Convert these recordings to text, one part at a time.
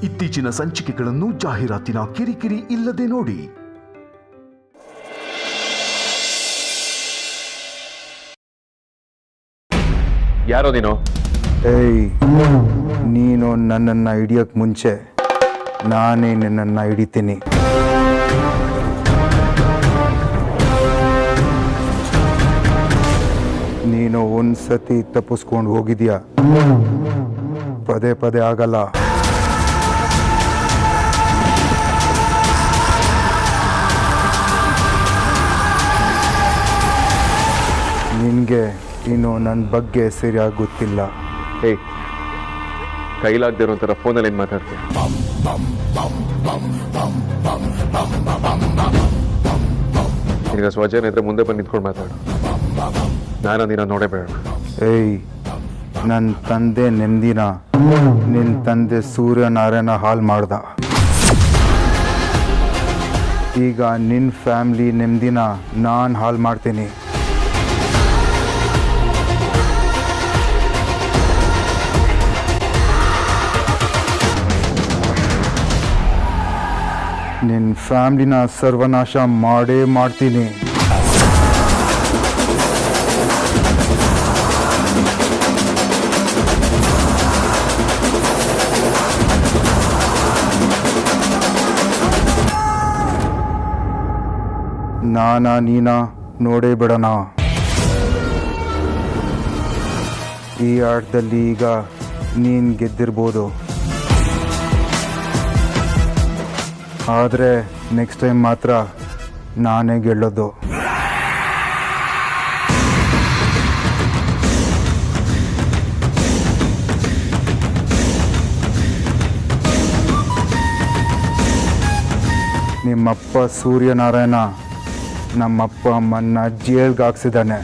ಇತ್ತೀಚಿನ ಸಂಚಿಕೆಗಳನ್ನು ಜಾಹೀರಾತಿನ ಕಿರಿಕಿರಿ ಇಲ್ಲದೆ ನೋಡಿ. ಯಾರೋ ನೀನು? ಏಯ್, ನೀನು ನನ್ನನ್ನು ಹಿಡಿಯೋಕ್ಕೆ ಮುಂಚೆ ನಾನೇ ನಿನ್ನನ್ನು ಹಿಡಿತೀನಿ. ನೀನು ಒಂದ್ಸತಿ ತಪ್ಪಿಸ್ಕೊಂಡು ಹೋಗಿದ್ಯಾ, ಪದೇ ಪದೇ ಆಗಲ್ಲ. ನಿನಗೆ ಇನ್ನು ನನ್ನ ಬಗ್ಗೆ ಸರಿಯಾಗಿ ಗೊತ್ತಿಲ್ಲ. ಏಯ್, ಕೈಲಾಗದೆ ಇರೋ ಒಂಥರ ಫೋನಲ್ಲಿ ಏನು ಮಾತಾಡ್ತೀಯ? ಈಗ ಸ್ವಜನ ಇದ್ರೆ ಮುಂದೆ ಬಂದು ನಿಂತ್ಕೊಂಡು ಮಾತಾಡು. ನಾನು ನೀನು ನೋಡೇ ಬೇಡ. ಏಯ್, ನನ್ನ ತಂದೆ ನೆಮ್ಮದಿನ ನಿನ್ನ ತಂದೆ ಸೂರ್ಯನಾರಾಯಣ ಹಾಳು ಮಾಡ್ದ. ಈಗ ನಿನ್ನ ಫ್ಯಾಮ್ಲಿ ನೆಮ್ಮದಿನ ನಾನು ಹಾಳು ಮಾಡ್ತೀನಿ. ನಿನ್ನ ಫ್ಯಾಮ್ಲಿನ ಸರ್ವನಾಶ ಮಾಡೇ ಮಾಡ್ತೀನಿ. ನೀನಾ ನೋಡೇ ಬಿಡೋಣ. ಈ ಆಟದಲ್ಲಿ ಈಗ ನೀನು ಗೆದ್ದಿರ್ಬೋದು, ಆದರೆ ನೆಕ್ಸ್ಟ್ ಟೈಮ್ ಮಾತ್ರ ನಾನೇ ಗೆಲ್ಲೋದು. ನಿಮ್ಮಪ್ಪ ಸೂರ್ಯನಾರಾಯಣ ನಮ್ಮಪ್ಪ ಅಮ್ಮನ್ನ ಜೈಲ್ಗೆ ಹಾಕ್ಸಿದ್ದಾನೆ.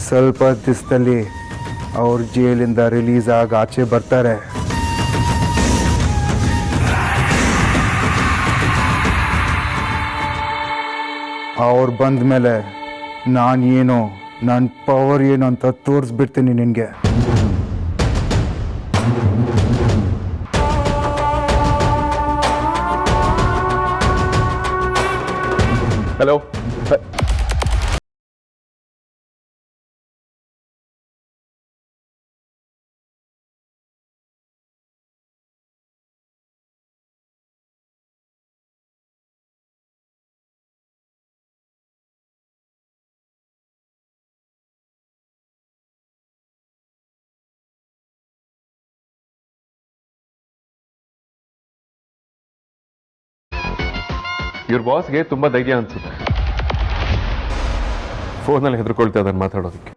ಸ್ವಲ್ಪ ದಿವಸದಲ್ಲಿ ಅವ್ರ ಜೈಲಿಂದ ರಿಲೀಸ್ ಆಗಿ ಆಚೆ ಬರ್ತಾರೆ. ಅವ್ರು ಬಂದ ಮೇಲೆ ನಾನೇನು, ನನ್ನ ಪವರ್ ಏನು ಅಂತ ತೋರಿಸ್ಬಿಡ್ತೀನಿ ನಿನಗೆ. ಹಲೋ, ಇವ್ರ ಬಾಸ್ಗೆ ತುಂಬಾ ಧೈರ್ಯ ಅನ್ಸುತ್ತೆ. ಫೋನಲ್ಲಿ ಹೆದರ್ಕೊಳ್ತಾ ಅದನ್ನು ಮಾತಾಡೋದಕ್ಕೆ.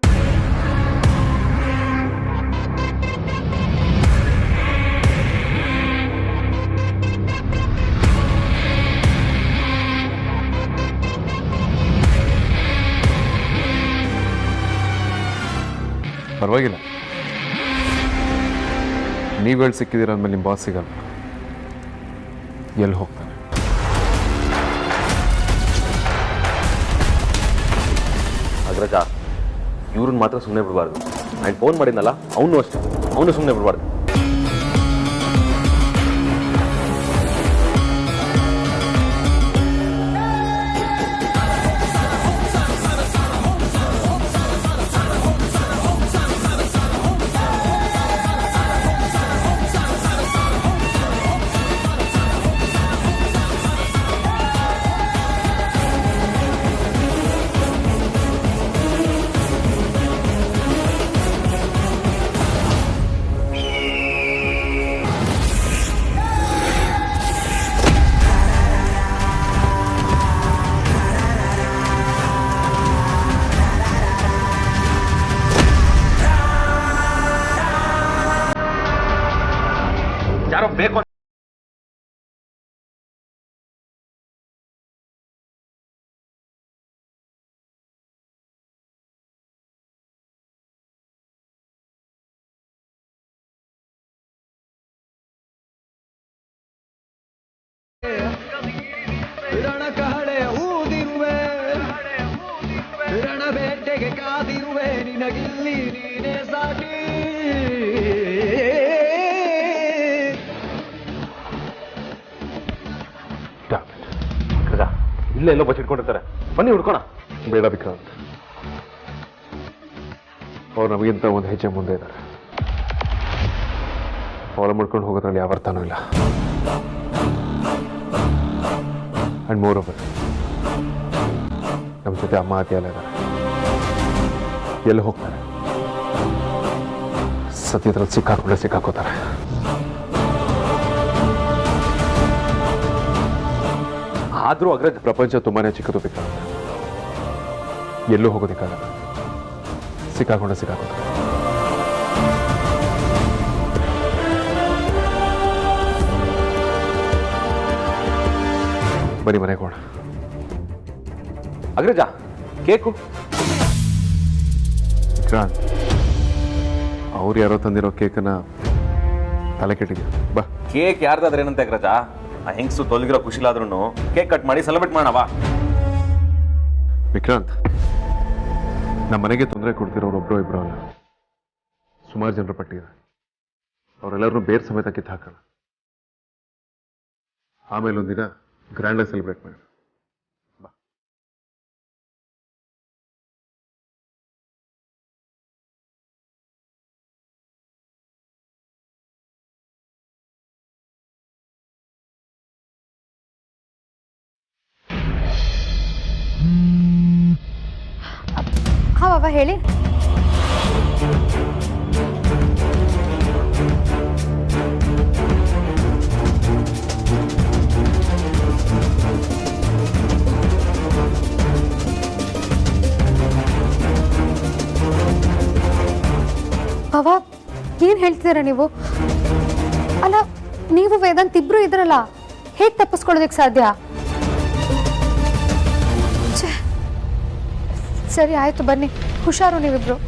ಪರವಾಗಿಲ್ಲ, ನೀವೇಳಿ ಸಿಕ್ಕಿದ್ದೀರ ಅಂದಮೇಲೆ ನಿಮ್ಮ ಬಾಸ್ ಸಿಗಲ್ಲ. ಎಲ್ಲಿ ಹೋಗ್ತಾನೆ? ಅಗ್ರಜ, ಇವ್ರನ್ನ ಮಾತ್ರ ಸುಮ್ಮನೆ ಬಿಡಬಾರ್ದು. ನಾನು ಫೋನ್ ಮಾಡಿದ್ನಲ್ಲ, ಅವನು ಅಷ್ಟೇ, ಅವನು ಸುಮ್ಮನೆ ಬಿಡಬಾರ್ದು. ಯಾರೋ ಬೇಕು ಕಹಳೆ ಊದಿರುವೆ, ಬೇಟೆಗೆ ಕಾದಿರುವೆ, ನಿನಗಿಲ್ಲಿ ನೀನೇ ಸಾಟಿ. ಇಲ್ಲೇ ಎಲ್ಲೋ ಬಚ್ಚಿಟ್ಕೊಂಡಿರ್ತಾರೆ. ಬನ್ನಿ ಹುಡ್ಕೋಣ. ಬೇಡ ವಿಕ್ರಾಂತ್, ಅವ್ರು ನಮಗಿಂತ ಒಂದು ಹೆಜ್ಜೆ ಮುಂದೆ ಇದ್ದಾರೆ. ಫಾಲೋ ಮಾಡ್ಕೊಂಡು ಹೋಗೋದ್ರಲ್ಲಿ ಯಾವ ಅರ್ಥನೂ ಇಲ್ಲ. ಅಂಡ್ ಮೋರ್ ಓವರ್, ನಮ್ಮ ಜೊತೆ ಅಮ್ಮ ಅತ್ತೆ ಎಲ್ಲ ಇದ್ದಾರೆ. ಎಲ್ಲಿ ಹೋಗ್ತಾರೆ? ಸತ್ಯದ್ರಲ್ಲಿ ಸಿಕ್ಕಾಕೋತಾರೆ. ಆದ್ರೂ ಅಗ್ರಜ್ ಪ್ರಪಂಚ ತುಂಬಾನೇ ಚಿಕ್ಕದು ವಿಕ್ರಾಂತ್. ಎಲ್ಲೂ ಹೋಗೋದಿಕ್ಕಾಗಲ್ಲ. ಸಿಕ್ಕಾಕೋತಾರೆ. ಬನ್ನಿ ಮನೆಗೆ ಹೋಗೋಣ. ಅಗ್ರಜ, ಕೇಕು. ವಿಕ್ರಾಂತ್, ಅವ್ರು ಯಾರೋ ತಂದಿರೋ ಕೇಕನ್ನ ತಲೆ ಕೆಟ್ಟಿದ್ಯಾ? ಬಾ. ಕೇಕ್ ಯಾರ್ದಾದ್ರೆ ಏನಂತೆ ಅಗ್ರಜ? ಆ ಹೆಂಗ್ಸು ತೊಲಗಿರೋ ಖುಷಿಲಾದ್ರೂ ಕೇಕ್ ಕಟ್ ಮಾಡಿ ಸೆಲೆಬ್ರೇಟ್ ಮಾಡೋಣವಾ? ವಿಕ್ರಾಂತ್, ನಮ್ಮ ಮನೆಗೆ ತೊಂದರೆ ಕೊಡ್ತಿರೋರು ಒಬ್ಬರು ಇಬ್ಬರು ಅಲ್ಲ, ಸುಮಾರು ಜನರ ಪಟ್ಟಿದೆ. ಅವರೆಲ್ಲರೂ ಬೇರೆ ಸಮೇತ ಕಿತ್ತು ಹಾಕೋಣ. ಆಮೇಲೆ ಒಂದಿನ ಗ್ರ್ಯಾಂಡಾಗಿ ಸೆಲೆಬ್ರೇಟ್ ಮಾಡೋಣ. ಬಾ. ಹಾಂ ಬಾಬಾ ಹೇಳಿ. ಬಾಬಾ ಏನು ಹೇಳ್ತಿದ್ದೀರಾ ನೀವು? ಅಲ್ಲ, ನೀವು ವೇದಾಂತ್ ಇಬ್ರು ಇದ್ರಲ್ಲ, ಹೇಗೆ ತಪ್ಪಿಸ್ಕೊಳ್ಳೋದಕ್ಕೆ ಸಾಧ್ಯ? ಸರಿ ಆಯ್ತು, ಬನ್ನಿ. ಹುಷಾರು ನೀವಿಬ್ರು.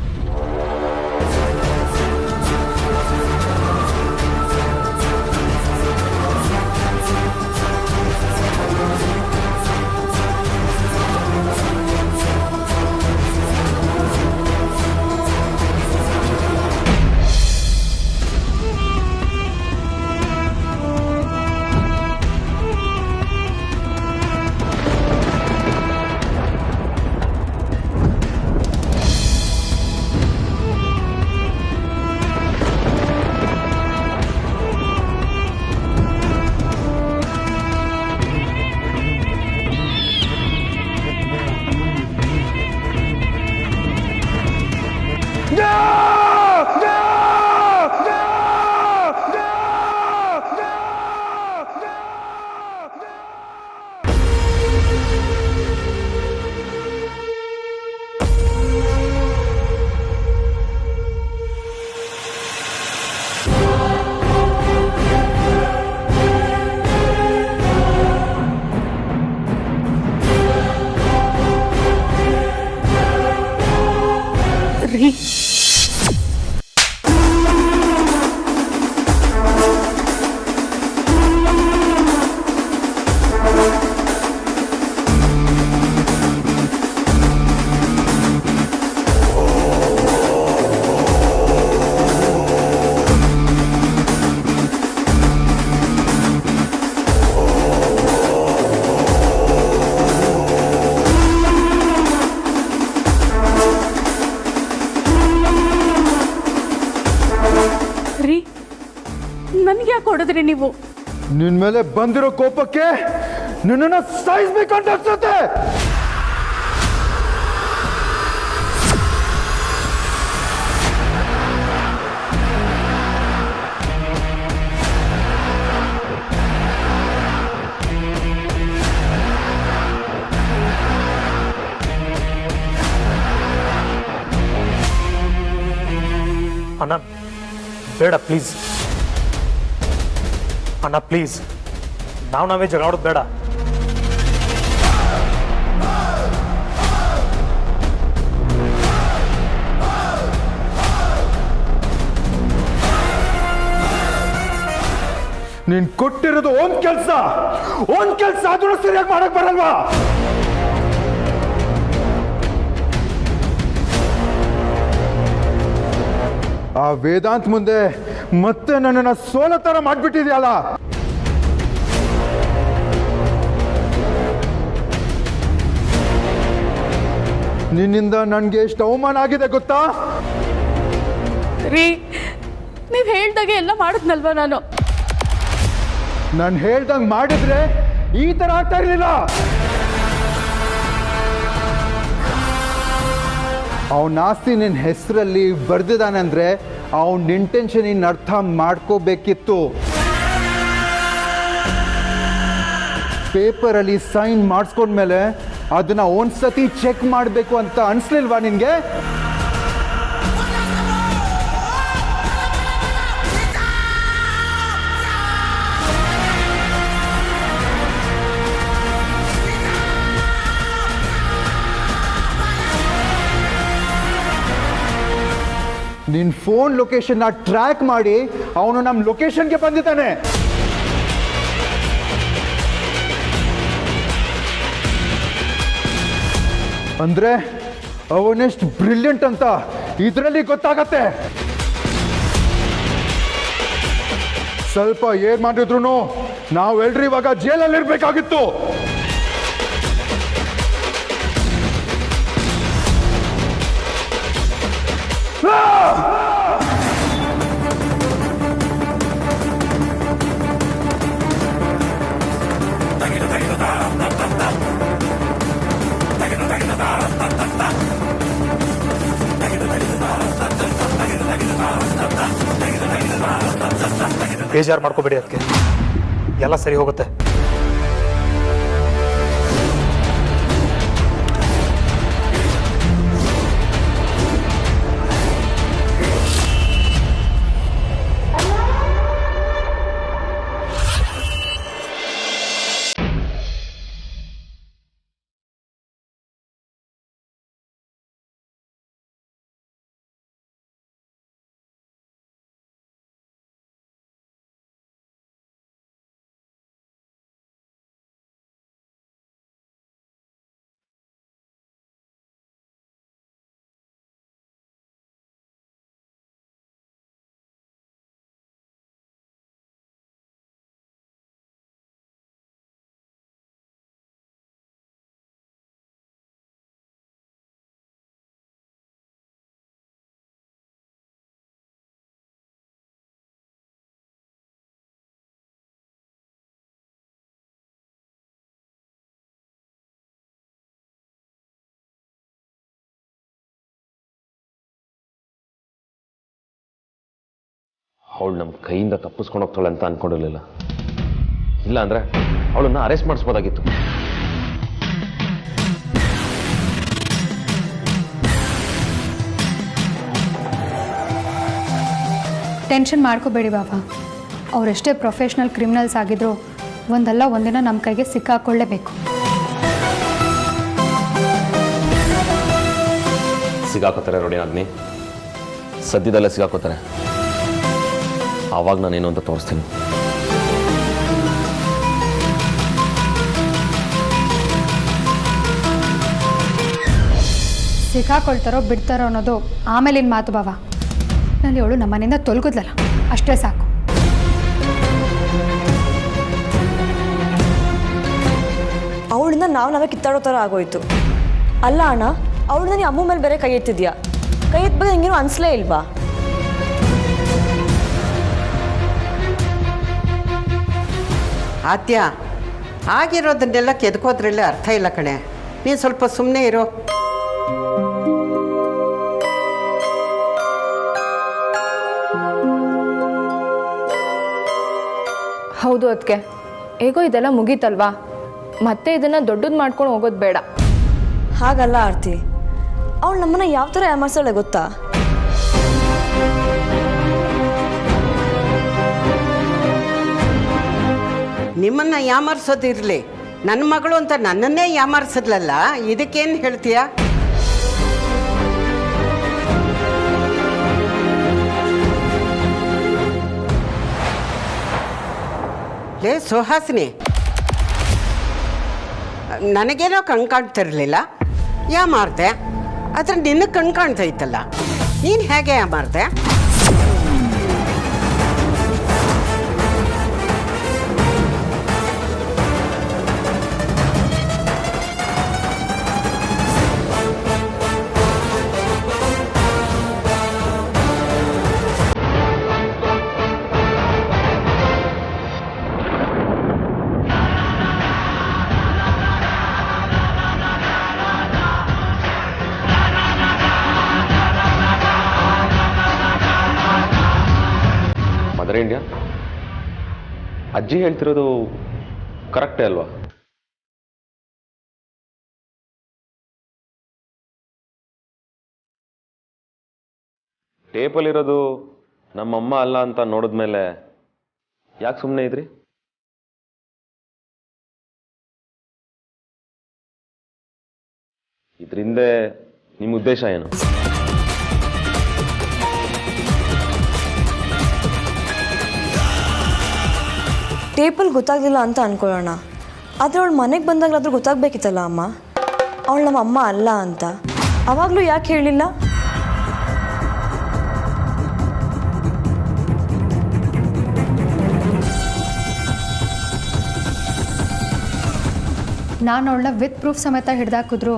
ನನಗೆ ಯಾಕೆ ಹೊಡೆದ್ರಿ ನೀವು? ನಿನ್ ಮೇಲೆ ಬಂದಿರೋ ಕೋಪಕ್ಕೆ ನಿನ್ನನ್ನು ಸಾಯಿಸ್ಬೇಕಂತ ಅನ್ಸುತ್ತೆ. ಅಣ್ಣ ಬೇಡ ಪ್ಲೀಸ್, ಅಣ್ಣ ಪ್ಲೀಸ್, ನಾವೇ ಜಗಳಾಡೋದು ಬೇಡ. ನೀನ್ ಕೊಟ್ಟಿರೋದು ಒಂದ್ ಕೆಲ್ಸ ಅದನ್ನು ಸರಿಯಾಗಿ ಮಾಡಕ್ ಬರಲ್ವಾ? ಆ ವೇದಾಂತ್ ಮುಂದೆ ಮತ್ತೆ ನನ್ನನ್ನು ಸೋಲ ತರ ಮಾಡ್ಬಿಟ್ಟಿದ್ಯಲ್ಲ. ನಿನ್ನಿಂದ ನನಗೆ ಎಷ್ಟು ಅವಮಾನ ಆಗಿದೆ ಗೊತ್ತಾ? ರೀ ನೀವು ಹೇಳ್ದಾಗೆ ಎಲ್ಲ ಮಾಡಿದ್ನಲ್ವಾ ನಾನು? ನಾನು ಹೇಳ್ದಂಗೆ ಮಾಡಿದ್ರೆ ಈ ಥರ ಆಗ್ತಾ ಇರಲಿಲ್ಲ. ಅವನ ಆಸ್ತಿ ನಿನ್ನ ಹೆಸರಲ್ಲಿ ಬರ್ದಿದ್ದಾನಂದ್ರೆ ಅವನ ಇಂಟೆನ್ಷನ್ ಇನ್ನು ಅರ್ಥ ಮಾಡ್ಕೋಬೇಕಿತ್ತು. ಪೇಪರಲ್ಲಿ ಸೈನ್ ಮಾಡಿಸ್ಕೊಂಡ್ಮೇಲೆ ಅದನ್ನ ಒಂದ್ಸತಿ ಚೆಕ್ ಮಾಡಬೇಕು ಅಂತ ಅನ್ಸ್ಲಿಲ್ವಾ ನಿನಗೆ? ನಿನ್ನ ಫೋನ್ ಲೊಕೇಶನ್ನ ಟ್ರ್ಯಾಕ್ ಮಾಡಿ ಅವನು ನಮ್ಮ ಲೊಕೇಶನ್ಗೆ ಬಂದಿದ್ದಾನೆ. ಅಂದ್ರೆ ಅವನೆಷ್ಟು ಬ್ರಿಲಿಯಂಟ್ ಅಂತ ಇದರಲ್ಲಿ ಗೊತ್ತಾಗತ್ತೆ. ಸ್ವಲ್ಪ ಏನ್ ಮಾಡಿದ್ರು ನಾವೆಲ್ರೂ ಇವಾಗ ಜೈಲಲ್ಲಿ ಇರ್ಬೇಕಾಗಿತ್ತು. ಬೇಜಾರು ಮಾಡ್ಕೋಬೇಡಿ, ಅದಕ್ಕೆ ಎಲ್ಲ ಸರಿ ಹೋಗುತ್ತೆ. ಅವಳು ನಮ್ಮ ಕೈಯಿಂದ ತಪ್ಪಿಸ್ಕೊಂಡು ಹೋಗ್ತಾಳೆ ಅಂತ ಅನ್ಕೊಂಡಿರ್ಲಿಲ್ಲ. ಇಲ್ಲ ಅಂದ್ರೆ ಅವಳನ್ನ ಅರೆಸ್ಟ್ ಮಾಡಿಸ್ಬೋದಾಗಿತ್ತು. ಟೆನ್ಷನ್ ಮಾಡ್ಕೋಬೇಡಿ ಬಾಬಾ. ಅವರೆಷ್ಟೇ ಪ್ರೊಫೆಷ್ನಲ್ ಕ್ರಿಮಿನಲ್ಸ್ ಆಗಿದ್ರು ಒಂದಲ್ಲ ಒಂದಿನ ನಮ್ಮ ಕೈಗೆ ಸಿಕ್ಕಾಕೊಳ್ಳೇಬೇಕು. ಸಿಗಾಕೋತಾರೆ ನೋಡಿ ನಾದ್ನಿ, ಸದ್ಯದಲ್ಲೇ ಸಿಗಾಕೋತಾರೆ. ಆವಾಗ ನಾನೇನು ಅಂತ ತೋರಿಸ್ತೀನಿ. ಸಿಕ್ಕಾಕೊಳ್ತಾರೋ ಬಿಡ್ತಾರೋ ಅನ್ನೋದು ಆಮೇಲಿನ ಮಾತು ಬಾವ. ನಾನು ಅವಳು ನಮ್ಮನೆಯಿಂದ ತೊಲಗಿದ್ಲಲ್ಲ, ಅಷ್ಟೇ ಸಾಕು. ಅವಳಿಂದ ನಾವೇ ಕಿತ್ತಾಡೋ ಥರ ಆಗೋಯ್ತು. ಅಲ್ಲ ಅಣ್ಣ, ಅವಳನ್ನ ನೀ ಅಮ್ಮ ಮೇಲೆ ಬೇರೆ ಕೈ ಎತ್ತಿದ್ಯಾ? ಕೈ ಎತ್ತಬೇಕು ನಿಂಗೇನು ಅನಿಸ್ಲೇ ಇಲ್ವಾ? ಆತ್ಯ, ಆಗಿರೋದನ್ನೆಲ್ಲ ಕೆದ್ಕೋದ್ರಲ್ಲೇ ಅರ್ಥ ಇಲ್ಲ ಕಣೆ. ನೀನು ಸ್ವಲ್ಪ ಸುಮ್ಮನೆ ಇರೋ. ಹೌದು ಅದಕ್ಕೆ ಹೇಗೋ ಇದೆಲ್ಲ ಮುಗೀತಲ್ವಾ, ಮತ್ತೆ ಇದನ್ನು ದೊಡ್ಡದು ಮಾಡ್ಕೊಂಡು ಹೋಗೋದು ಬೇಡ. ಹಾಗಲ್ಲ ಆರ್ತಿ, ಅವಳು ನಮ್ಮನ್ನ ಯಾವ ಥರ ಯಾಮಾರ್ಸೋಳೆ ಗೊತ್ತಾ? ನಿಮ್ಮನ್ನು ಯಾಮಾರಿಸೋದಿರಲಿ, ನನ್ನ ಮಗಳು ಅಂತ ನನ್ನನ್ನೇ ಯಾಮಾರಿಸಿದ್ಲಲ್ಲ, ಇದಕ್ಕೇನು ಹೇಳ್ತೀಯ? ಲೇ ಸುಹಾಸಿನಿ, ನನಗೇನೋ ಕಣ್ ಕಾಣ್ತಿರ್ಲಿಲ್ಲ, ಯಾಮಾರ್ದೆ. ಆದರೆ ನಿನಗೆ ಕಣ್ ಕಾಣ್ತೈತಲ್ಲ, ನೀನು ಹೇಗೆ ಯಾಮಾರ್ದೆ? ಅಜ್ಜಿ ಹೇಳ್ತಿರೋದು ಕರೆಕ್ಟೇ ಅಲ್ವಾ? ಟೇಪಲ್ಲಿರೋದು ನಮ್ಮಮ್ಮ ಅಲ್ಲ ಅಂತ ನೋಡಿದ್ಮೇಲೆ ಯಾಕೆ ಸುಮ್ಮನೆ ಇದ್ರಿ? ಇದರಿಂದ ನಿಮ್ಮ ಉದ್ದೇಶ ಏನು? ಟೇಪಲ್ಲಿ ಗೊತ್ತಾಗಲಿಲ್ಲ ಅಂತ ಅನ್ಕೊಳ್ಳೋಣ, ಆದರೆ ಅವಳು ಮನೆಗೆ ಬಂದಾಗಲಾದ್ರೂ ಗೊತ್ತಾಗಬೇಕಿತ್ತಲ್ಲ ಅಮ್ಮ, ಅವಳು ನಮ್ಮ ಅಮ್ಮ ಅಲ್ಲ ಅಂತ. ಆವಾಗಲೂ ಯಾಕೆ ಹೇಳಿಲ್ಲ? ನಾನು ಅವಳನ್ನ ವಿತ್ ಪ್ರೂಫ್ ಸಮೇತ ಹಿಡ್ದಾಕಿದ್ರು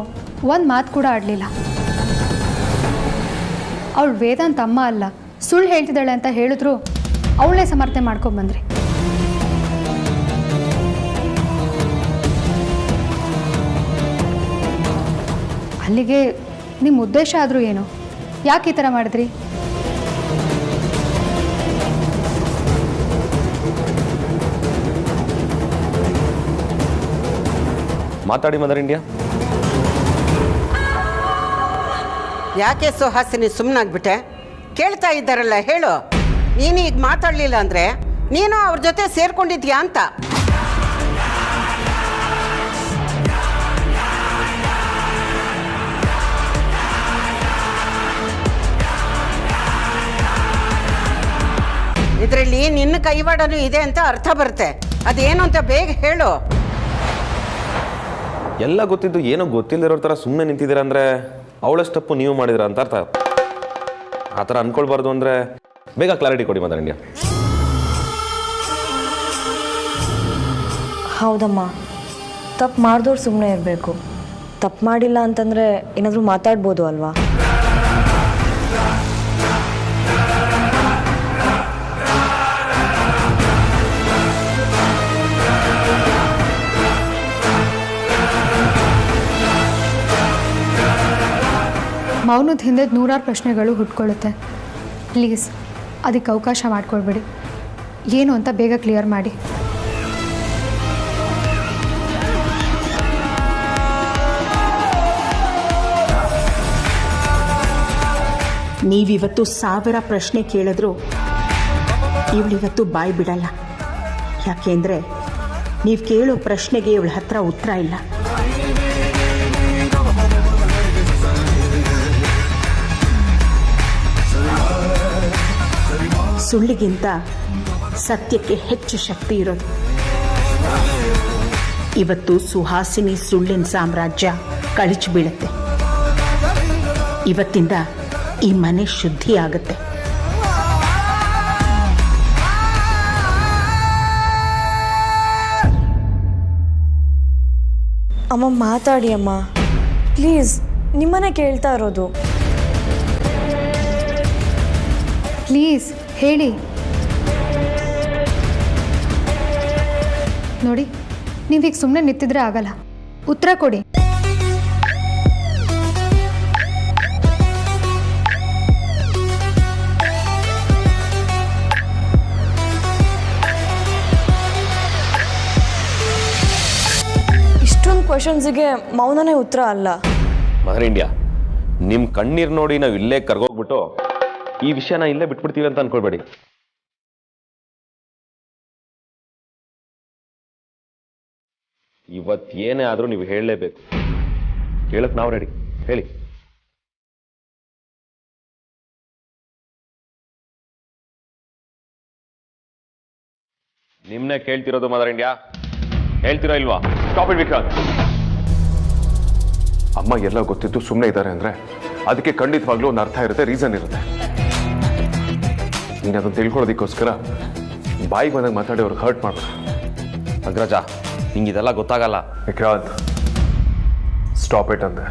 ಒಂದು ಮಾತು ಕೂಡ ಆಡಲಿಲ್ಲ. ಅವಳು ವೇದಾಂತ ಅಮ್ಮ ಅಲ್ಲ, ಸುಳ್ಳು ಹೇಳ್ತಿದ್ದಾಳೆ ಅಂತ ಹೇಳಿದ್ರು ಅವಳನ್ನೇ ಸಮರ್ಥನೆ ಮಾಡ್ಕೊಂಬಂದ್ರಿ. ಅಲ್ಲಿಗೆ ನಿಮ್ಮ ಉದ್ದೇಶ ಆದರೂ ಏನು? ಯಾಕೆ ಈ ಥರ ಮಾಡಿದ್ರಿ? ಮಾತಾಡಿ ಮದರ್ ಇಂಡಿಯಾ. ಯಾಕೆ ಸುಹಾಸಿನಿ ಸುಮ್ಮನಾಗ್ಬಿಟ್ಟೆ? ಕೇಳ್ತಾ ಇದ್ದಾರಲ್ಲ, ಹೇಳು. ನೀನು ಈಗ ಮಾತಾಡಲಿಲ್ಲ ಅಂದರೆ ನೀನು ಅವ್ರ ಜೊತೆ ಸೇರ್ಕೊಂಡಿದ್ಯಾ ಅಂತ. ಇದರಲ್ಲಿ ನಿನ್ನ ಕೈವಾಡನೂ ಇದೆ ಅಂತ ಅರ್ಥ ಬರುತ್ತೆ. ಅದೇನು ಅಂತ ಬೇಗ ಹೇಳು. ಎಲ್ಲ ಗೊತ್ತಿದ್ದು ಏನೋ ಗೊತ್ತಿಲ್ಲದಿರೋ ಥರ ಸುಮ್ಮನೆ ನಿಂತಿದ್ದೀರ ಅಂದರೆ ಅವಳಷ್ಟಪ್ಪು ನೀವು ಮಾಡಿದಿರ ಅಂತ ಅರ್ಥ. ಆ ಥರ ಅಂದ್ಕೊಳ್ಬಾರ್ದು ಅಂದರೆ ಬೇಗ ಕ್ಲಾರಿಟಿ ಕೊಡಿ ಮದರ್ ಇಂಡಿಯಾ. ಹೌದಮ್ಮ, ತಪ್ಪು ಮಾಡಿದವ್ರು ಸುಮ್ಮನೆ ಇರಬೇಕು. ತಪ್ಪು ಮಾಡಿಲ್ಲ ಅಂತಂದರೆ ಏನಾದರೂ ಮಾತಾಡ್ಬೋದು ಅಲ್ವಾ? ಮೌನದ ಹಿಂದೆ ನೂರಾರು ಪ್ರಶ್ನೆಗಳು ಹುಟ್ಕೊಳ್ಳುತ್ತೆ. ಪ್ಲೀಸ್ ಅದಕ್ಕೆ ಅವಕಾಶ ಮಾಡಿಕೊಡ್ಬೇಡಿ. ಏನು ಅಂತ ಬೇಗ ಕ್ಲಿಯರ್ ಮಾಡಿ. ನೀವಿವತ್ತು 1000 ಪ್ರಶ್ನೆ ಕೇಳಿದ್ರು ಇವಳಿವತ್ತು ಬಾಯಿ ಬಿಡಲ್ಲ. ಯಾಕೆಂದರೆ ನೀವು ಕೇಳೋ ಪ್ರಶ್ನೆಗೆ ಇವಳ ಹತ್ರ ಉತ್ತರ ಇಲ್ಲ. ಸುಳ್ಳಿಗಿಂತ ಸತ್ಯಕ್ಕೆ ಹೆಚ್ಚು ಶಕ್ತಿ ಇರೋದು. ಇವತ್ತು ಸುಹಾಸಿನಿ ಸುಳ್ಳಿನ ಸಾಮ್ರಾಜ್ಯ ಕಳಚಿ ಬೀಳುತ್ತೆ. ಇವತ್ತಿಂದ ಈ ಮನೆ ಶುದ್ಧಿ ಆಗುತ್ತೆ. ಅಮ್ಮ ಮಾತಾಡಿ ಅಮ್ಮ, ಪ್ಲೀಸ್. ನಿಮ್ಮನೆ ಕೇಳ್ತಾ ಇರೋದು. ಪ್ಲೀಸ್ ಹೇಳಿ. ನೋಡಿ, ನೀವೀಗ ಸುಮ್ಮನೆ ನಿಂತಿದ್ರೆ ಆಗಲ್ಲ. ಉತ್ತರ ಕೊಡಿ. ಇಷ್ಟೊಂದು ಕ್ವೆಶನ್ಸಿಗೆ ಮೌನನೇ ಉತ್ತರ ಅಲ್ಲ. ಮದರ್ ಇಂಡಿಯಾ, ನಿಮ್ಮ ಕಣ್ಣೀರು ನೋಡಿ ನಾವು ಇಲ್ಲೇ ಕರ್ಗೋಗ್ಬಿಟ್ಟು ಈ ವಿಷಯನ ಇಲ್ಲೇ ಬಿಟ್ಬಿಡ್ತೀವಿ ಅಂತ ಅನ್ಕೊಳ್ಬೇಡಿ. ಇವತ್ತೇನೇ ಆದರೂ ನೀವು ಹೇಳಲೇಬೇಕು. ಕೇಳಕ್ ನಾವು ರೆಡಿ. ಹೇಳಿ. ನಿಮ್ನೆ ಕೇಳ್ತಿರೋದು ಮದರ್ ಇಂಡಿಯಾ. ಹೇಳ್ತಿರೋ ಇಲ್ವಾ? Stop it Vikrant. ಅಮ್ಮ ಎಲ್ಲ ಗೊತ್ತಿದ್ದು ಸುಮ್ಮನೆ ಇದ್ದಾರೆ ಅಂದ್ರೆ ಅದಕ್ಕೆ ಖಂಡಿತವಾಗ್ಲೂ ಒಂದು ಅರ್ಥ ಇರುತ್ತೆ, ರೀಸನ್ ಇರುತ್ತೆ. ನೀನು ಅದನ್ನು ತಿಳ್ಕೊಳ್ಳೋದಕ್ಕೋಸ್ಕರ ಬಾಯಿಗೆ ಬಂದಾಗ ಮಾತಾಡಿ ಅವ್ರಿಗೆ ಹರ್ಟ್ ಮಾಡ್ಬೇಡ. ಅಗ್ರಜ, ನಿಂಗೆ ಇದೆಲ್ಲ ಗೊತ್ತಾಗಲ್ಲ. ವಿಕ್ರಾಂತ್, ಸ್ಟಾಪ್ ಇಟ್ ಅಂದೆ.